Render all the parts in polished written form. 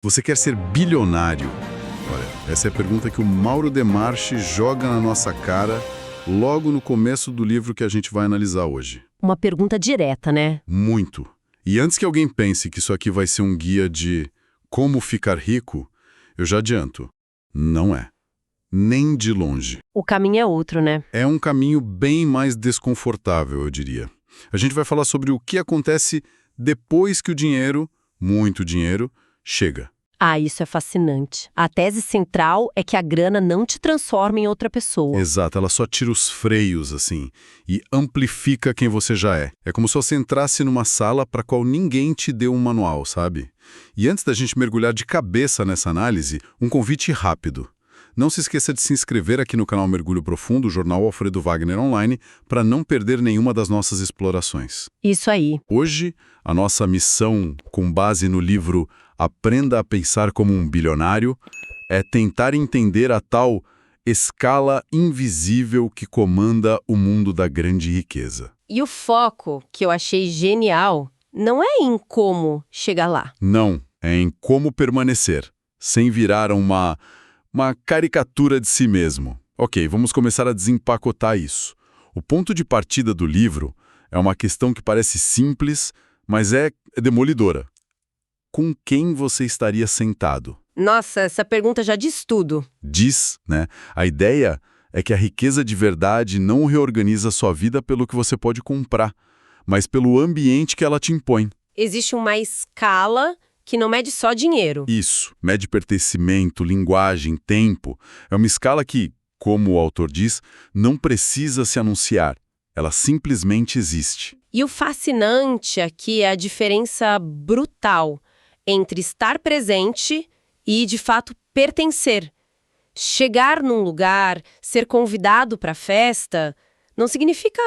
Você quer ser bilionário? Olha, essa é a pergunta que o Mauro Demarchi joga na nossa cara logo no começo do livro que a gente vai analisar hoje. Uma pergunta direta, né? Muito. E antes que alguém pense que isso aqui vai ser um guia de como ficar rico, eu já adianto, não é. Nem de longe. O caminho é outro, né? É um caminho bem mais desconfortável, eu diria. A gente vai falar sobre o que acontece depois que o dinheiro, muito dinheiro, chega. Ah, isso é fascinante. A tese central é que a grana não te transforma em outra pessoa. Exato, ela só tira os freios, assim, e amplifica quem você já é. É como se você entrasse numa sala para qual ninguém te deu um manual, sabe? E antes da gente mergulhar de cabeça nessa análise, um convite rápido. Não se esqueça de se inscrever aqui no canal Mergulho Profundo, o jornal Alfredo Wagner Online, para não perder nenhuma das nossas explorações. Isso aí. Hoje, a nossa missão, com base no livro Aprenda a Pensar como um Bilionário, é tentar entender a tal escala invisível que comanda o mundo da grande riqueza. E o foco, que eu achei genial, não é em como chegar lá. Não, é em como permanecer, sem virar uma caricatura de si mesmo. Ok, vamos começar a desempacotar isso. O ponto de partida do livro é uma questão que parece simples, mas é demolidora. Com quem você estaria sentado? Nossa, essa pergunta já diz tudo. Diz, né? A ideia é que a riqueza de verdade não reorganiza sua vida pelo que você pode comprar, mas pelo ambiente que ela te impõe. Existe uma escala que não mede só dinheiro. Isso, mede pertencimento, linguagem, tempo. É uma escala que, como o autor diz, não precisa se anunciar. Ela simplesmente existe. E o fascinante aqui é a diferença brutal entre estar presente e, de fato, pertencer. Chegar num lugar, ser convidado para a festa, não significa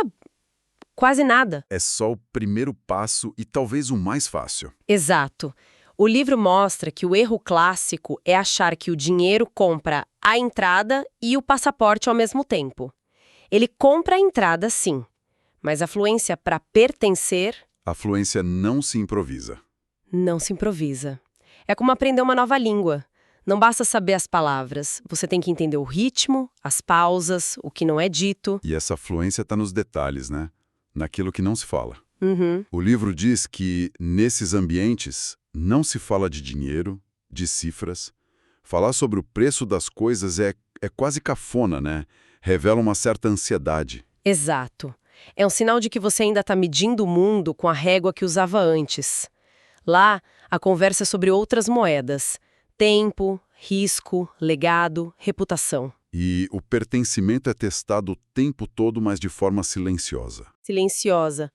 quase nada. É só o primeiro passo e talvez o mais fácil. Exato. O livro mostra que o erro clássico é achar que o dinheiro compra a entrada e o passaporte ao mesmo tempo. Ele compra a entrada, sim, mas a fluência para pertencer A fluência não se improvisa. não se improvisa. É como aprender uma nova língua. Não basta saber as palavras, você tem que entender o ritmo, as pausas, o que não é dito. E essa fluência está nos detalhes, né? Naquilo que não se fala. Uhum. O livro diz que, nesses ambientes, não se fala de dinheiro, de cifras. Falar sobre o preço das coisas é quase cafona, né? Revela uma certa ansiedade. Exato. É um sinal de que você ainda está medindo o mundo com a régua que usava antes. Lá, a conversa é sobre outras moedas. Tempo, risco, legado, reputação. E o pertencimento é testado o tempo todo, mas de forma silenciosa. Silenciosa.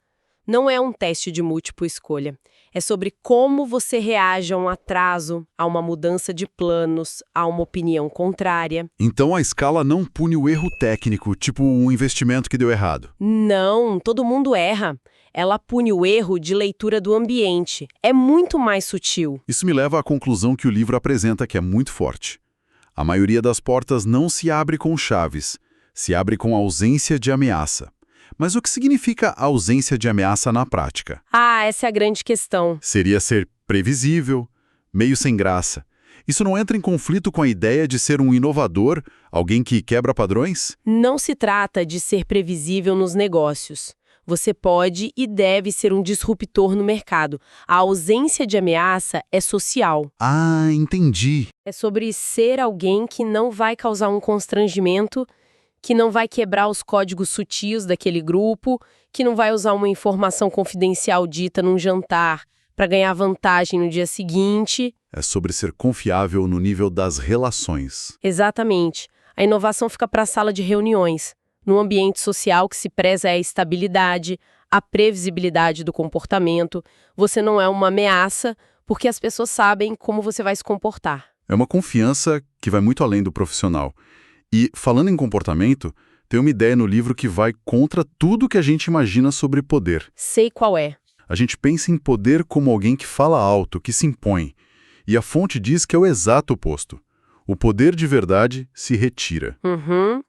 Não é um teste de múltipla escolha. É sobre como você reage a um atraso, a uma mudança de planos, a uma opinião contrária. Então a escala não pune o erro técnico, tipo um investimento que deu errado. Não, todo mundo erra. Ela pune o erro de leitura do ambiente. É muito mais sutil. Isso me leva à conclusão que o livro apresenta, que é muito forte. A maioria das portas não se abre com chaves, se abre com ausência de ameaça. Mas o que significa ausência de ameaça na prática? Ah, essa é a grande questão. Seria ser previsível, meio sem graça. Isso não entra em conflito com a ideia de ser um inovador, alguém que quebra padrões? Não se trata de ser previsível nos negócios. Você pode e deve ser um disruptor no mercado. A ausência de ameaça é social. Ah, entendi. É sobre ser alguém que não vai causar um constrangimento, que não vai quebrar os códigos sutis daquele grupo, que não vai usar uma informação confidencial dita num jantar para ganhar vantagem no dia seguinte. É sobre ser confiável no nível das relações. Exatamente. A inovação fica para a sala de reuniões. Num ambiente social que se preza é a estabilidade, a previsibilidade do comportamento. Você não é uma ameaça, porque as pessoas sabem como você vai se comportar. É uma confiança que vai muito além do profissional. E, falando em comportamento, tem uma ideia no livro que vai contra tudo que a gente imagina sobre poder. Sei qual é. A gente pensa em poder como alguém que fala alto, que se impõe. E a fonte diz que é o exato oposto. O poder de verdade se retira. Uhum.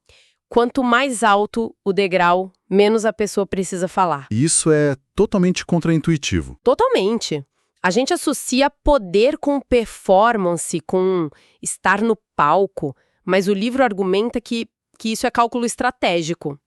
Quanto mais alto o degrau, menos a pessoa precisa falar. E isso é totalmente contraintuitivo. Totalmente. A gente associa poder com performance, com estar no palco, mas o livro argumenta que isso é cálculo estratégico.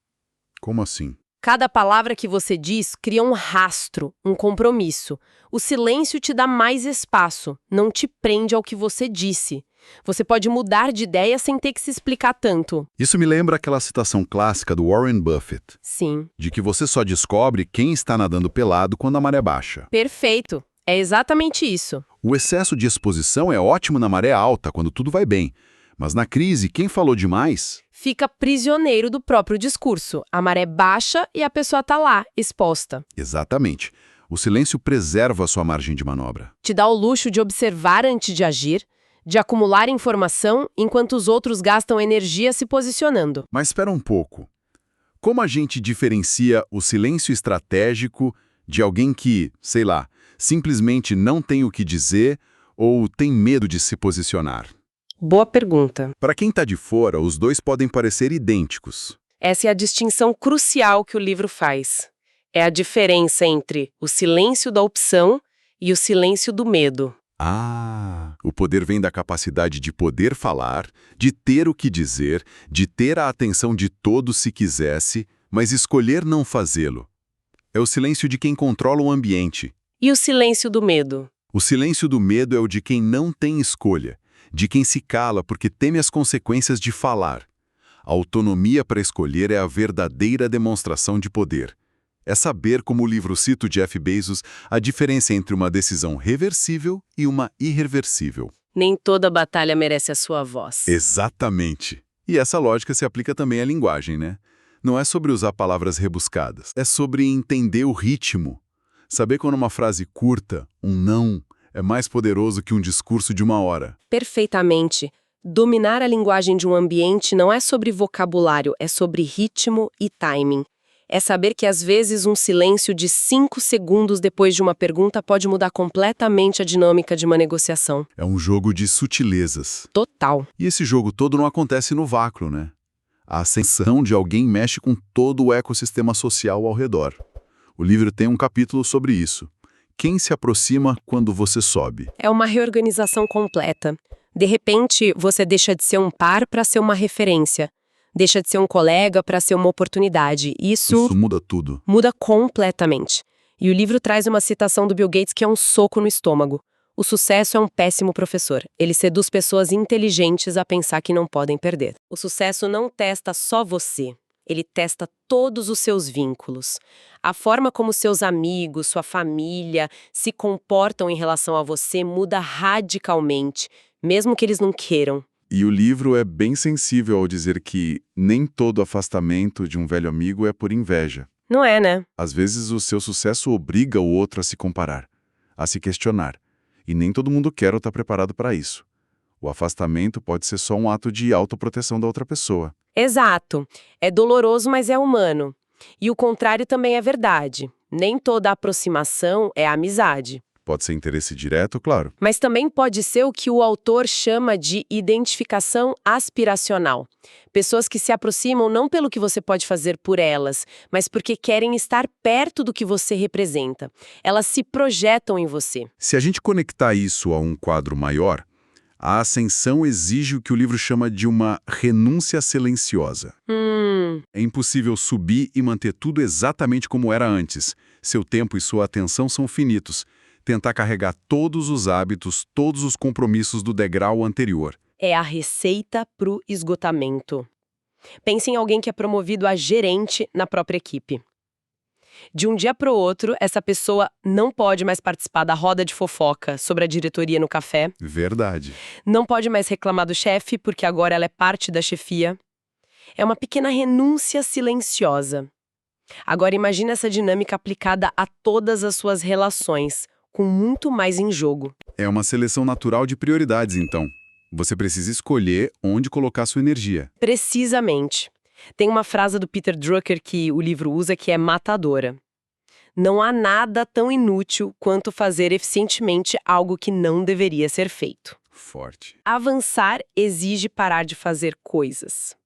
Como assim? Cada palavra que você diz cria um rastro, um compromisso. O silêncio te dá mais espaço, não te prende ao que você disse. Você pode mudar de ideia sem ter que se explicar tanto. Isso me lembra aquela citação clássica do Warren Buffett, Sim. de que você só descobre quem está nadando pelado quando a maré baixa. Perfeito. É exatamente isso. O excesso de exposição é ótimo na maré alta, quando tudo vai bem. Mas na crise, quem falou demais? Fica prisioneiro do próprio discurso. A maré baixa e a pessoa tá lá, exposta. Exatamente. O silêncio preserva a sua margem de manobra. Te dá o luxo de observar antes de agir, de acumular informação enquanto os outros gastam energia se posicionando. Mas espera um pouco. Como a gente diferencia o silêncio estratégico de alguém que, sei lá, simplesmente não tem o que dizer ou tem medo de se posicionar? Boa pergunta. Para quem está de fora, os dois podem parecer idênticos. Essa é a distinção crucial que o livro faz. É a diferença entre o silêncio da opção e o silêncio do medo. Ah, o poder vem da capacidade de poder falar, de ter o que dizer, de ter a atenção de todos se quisesse, mas escolher não fazê-lo. É o silêncio de quem controla o ambiente. E o silêncio do medo? O silêncio do medo é o de quem não tem escolha, de quem se cala porque teme as consequências de falar. A autonomia para escolher é a verdadeira demonstração de poder. É saber, como o livro cita o Jeff Bezos, a diferença entre uma decisão reversível e uma irreversível. Nem toda batalha merece a sua voz. Exatamente. E essa lógica se aplica também à linguagem, né? Não é sobre usar palavras rebuscadas. É sobre entender o ritmo. Saber quando uma frase curta, um não, é mais poderoso que um discurso de uma hora. Perfeitamente. Dominar a linguagem de um ambiente não é sobre vocabulário, é sobre ritmo e timing. É saber que, às vezes, um silêncio de 5 segundos depois de uma pergunta pode mudar completamente a dinâmica de uma negociação. É um jogo de sutilezas. Total. E esse jogo todo não acontece no vácuo, né? A ascensão de alguém mexe com todo o ecossistema social ao redor. O livro tem um capítulo sobre isso. Quem se aproxima quando você sobe? É uma reorganização completa. De repente, você deixa de ser um par para ser uma referência. Deixa de ser um colega para ser uma oportunidade. Isso muda tudo. muda completamente. E o livro traz uma citação do Bill Gates que é um soco no estômago. O sucesso é um péssimo professor. Ele seduz pessoas inteligentes a pensar que não podem perder. O sucesso não testa só você. Ele testa todos os seus vínculos. A forma como seus amigos, sua família se comportam em relação a você muda radicalmente, mesmo que eles não queiram. E o livro é bem sensível ao dizer que nem todo afastamento de um velho amigo é por inveja. Não é, né? Às vezes o seu sucesso obriga o outro a se comparar, a se questionar. E nem todo mundo quer ou está preparado para isso. O afastamento pode ser só um ato de autoproteção da outra pessoa. Exato. É doloroso, mas é humano. E o contrário também é verdade. Nem toda aproximação é amizade. Pode ser interesse direto, claro. Mas também pode ser o que o autor chama de identificação aspiracional. Pessoas que se aproximam não pelo que você pode fazer por elas, mas porque querem estar perto do que você representa. Elas se projetam em você. Se a gente conectar isso a um quadro maior, a ascensão exige o que o livro chama de uma renúncia silenciosa. É impossível subir e manter tudo exatamente como era antes. Seu tempo e sua atenção são finitos. Tentar carregar todos os hábitos, todos os compromissos do degrau anterior. É a receita pro esgotamento. Pense em alguém que é promovido a gerente na própria equipe. De um dia para o outro, essa pessoa não pode mais participar da roda de fofoca sobre a diretoria no café. Verdade. Não pode mais reclamar do chefe, porque agora ela é parte da chefia. É uma pequena renúncia silenciosa. Agora imagine essa dinâmica aplicada a todas as suas relações, com muito mais em jogo. É uma seleção natural de prioridades, então. Você precisa escolher onde colocar sua energia. Precisamente. Tem uma frase do Peter Drucker que o livro usa que é matadora. Não há nada tão inútil quanto fazer eficientemente algo que não deveria ser feito. Forte. Avançar exige parar de fazer coisas.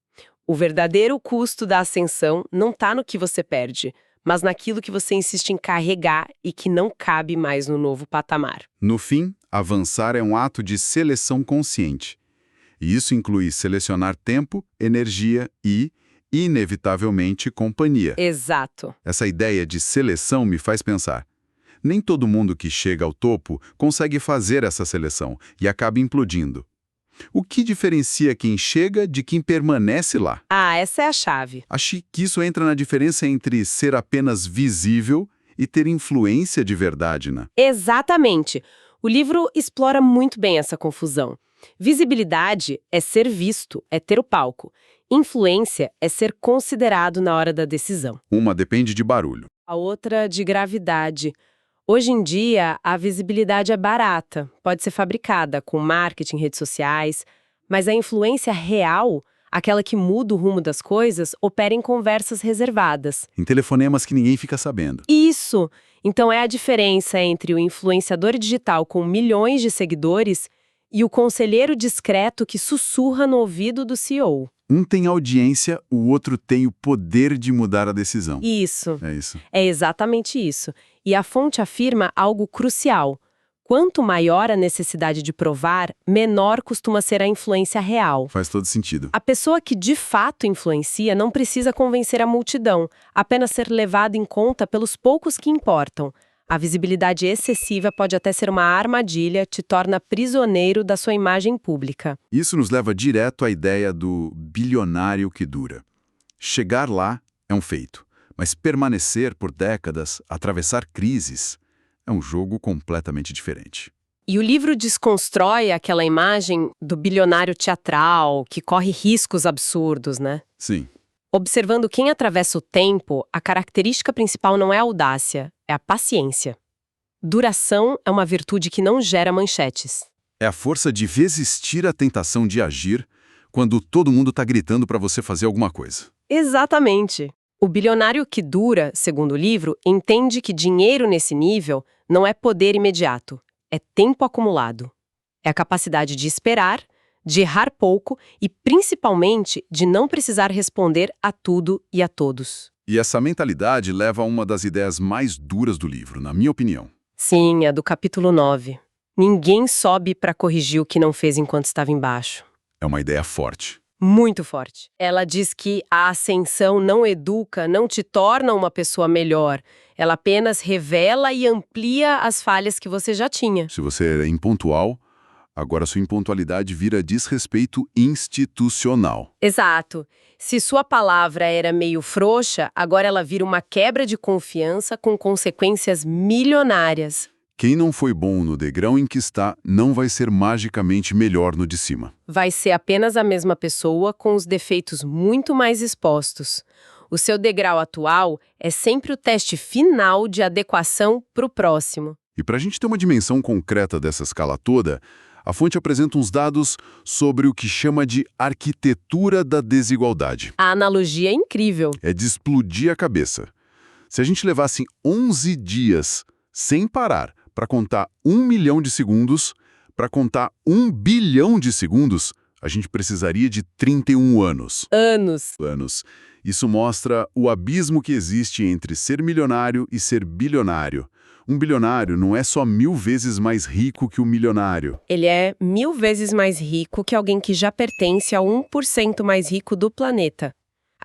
O verdadeiro custo da ascensão não está no que você perde, mas naquilo que você insiste em carregar e que não cabe mais no novo patamar. No fim, avançar é um ato de seleção consciente. E isso inclui selecionar tempo, energia e, inevitavelmente, companhia. Exato. Essa ideia de seleção me faz pensar. Nem todo mundo que chega ao topo consegue fazer essa seleção e acaba implodindo. O que diferencia quem chega de quem permanece lá? Ah, essa é a chave. Acho que isso entra na diferença entre ser apenas visível e ter influência de verdade, né? Exatamente. O livro explora muito bem essa confusão. Visibilidade é ser visto, é ter o palco. Influência é ser considerado na hora da decisão. Uma depende de barulho. A outra de gravidade. Hoje em dia, a visibilidade é barata, pode ser fabricada com marketing, redes sociais, mas a influência real, aquela que muda o rumo das coisas, opera em conversas reservadas. Em telefonemas que ninguém fica sabendo. Isso! Então é a diferença entre o influenciador digital com milhões de seguidores e o conselheiro discreto que sussurra no ouvido do CEO. Um tem audiência, o outro tem o poder de mudar a decisão. Isso. É isso. É exatamente isso. E a fonte afirma algo crucial. Quanto maior a necessidade de provar, menor costuma ser a influência real. Faz todo sentido. A pessoa que de fato influencia não precisa convencer a multidão, apenas ser levada em conta pelos poucos que importam. A visibilidade excessiva pode até ser uma armadilha, te torna prisioneiro da sua imagem pública. Isso nos leva direto à ideia do bilionário que dura. Chegar lá é um feito, mas permanecer por décadas, atravessar crises, é um jogo completamente diferente. E o livro desconstrói aquela imagem do bilionário teatral, que corre riscos absurdos, né? Sim. Observando quem atravessa o tempo, a característica principal não é a audácia, é a paciência. Duração é uma virtude que não gera manchetes. É a força de resistir à tentação de agir quando todo mundo está gritando para você fazer alguma coisa. Exatamente. O bilionário que dura, segundo o livro, entende que dinheiro nesse nível não é poder imediato, é tempo acumulado. É a capacidade de esperar, de errar pouco e, principalmente, de não precisar responder a tudo e a todos. E essa mentalidade leva a uma das ideias mais duras do livro, na minha opinião. Sim, a do capítulo 9. Ninguém sobe para corrigir o que não fez enquanto estava embaixo. É uma ideia forte. Muito forte. Ela diz que a ascensão não educa, não te torna uma pessoa melhor. Ela apenas revela e amplia as falhas que você já tinha. Se você é impontual, agora sua impontualidade vira desrespeito institucional. Exato. Se sua palavra era meio frouxa, agora ela vira uma quebra de confiança com consequências milionárias. Quem não foi bom no degrau em que está, não vai ser magicamente melhor no de cima. Vai ser apenas a mesma pessoa com os defeitos muito mais expostos. O seu degrau atual é sempre o teste final de adequação para o próximo. E para a gente ter uma dimensão concreta dessa escala toda, a fonte apresenta uns dados sobre o que chama de arquitetura da desigualdade. A analogia é incrível. É de explodir a cabeça. Se a gente levasse 11 dias sem parar para contar 1 milhão de segundos, para contar 1 bilhão de segundos, a gente precisaria de 31 anos. Anos. Isso mostra o abismo que existe entre ser milionário e ser bilionário. Um bilionário não é só 1000 vezes mais rico que o milionário. Ele é 1000 vezes mais rico que alguém que já pertence ao 1% mais rico do planeta.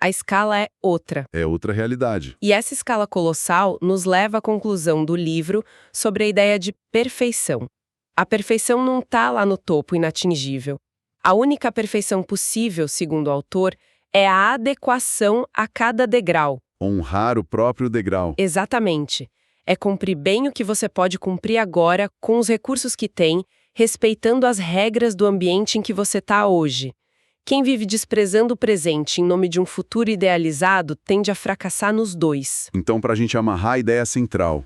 A escala é outra. É outra realidade. E essa escala colossal nos leva à conclusão do livro sobre a ideia de perfeição. A perfeição não está lá no topo inatingível. A única perfeição possível, segundo o autor, é a adequação a cada degrau. Honrar o próprio degrau. Exatamente. É cumprir bem o que você pode cumprir agora com os recursos que tem, respeitando as regras do ambiente em que você está hoje. Quem vive desprezando o presente em nome de um futuro idealizado tende a fracassar nos dois. Então, para a gente amarrar a ideia central,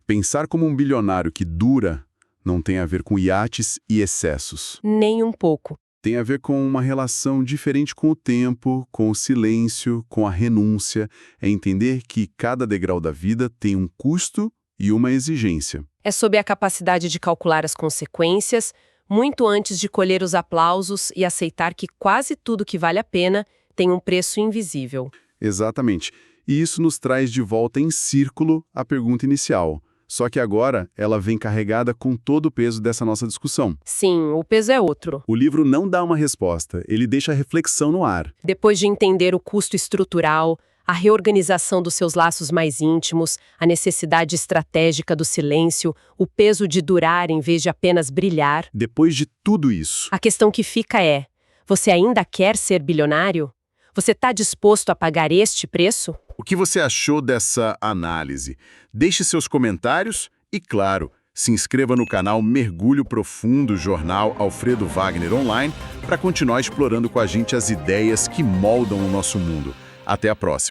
pensar como um bilionário que dura não tem a ver com iates e excessos. Nem um pouco. Tem a ver com uma relação diferente com o tempo, com o silêncio, com a renúncia. É entender que cada degrau da vida tem um custo e uma exigência. É sobre a capacidade de calcular as consequências, muito antes de colher os aplausos e aceitar que quase tudo que vale a pena tem um preço invisível. Exatamente. E isso nos traz de volta em círculo à pergunta inicial. Só que agora ela vem carregada com todo o peso dessa nossa discussão. Sim, o peso é outro. O livro não dá uma resposta, ele deixa a reflexão no ar. Depois de entender o custo estrutural, a reorganização dos seus laços mais íntimos, a necessidade estratégica do silêncio, o peso de durar em vez de apenas brilhar, Depois de tudo isso, a questão que fica é: você ainda quer ser bilionário? Você está disposto a pagar este preço? o que você achou dessa análise? Deixe seus comentários e, claro, se inscreva no canal Mergulho Profundo Jornal Alfredo Wagner Online para continuar explorando com a gente as ideias que moldam o nosso mundo. Até a próxima!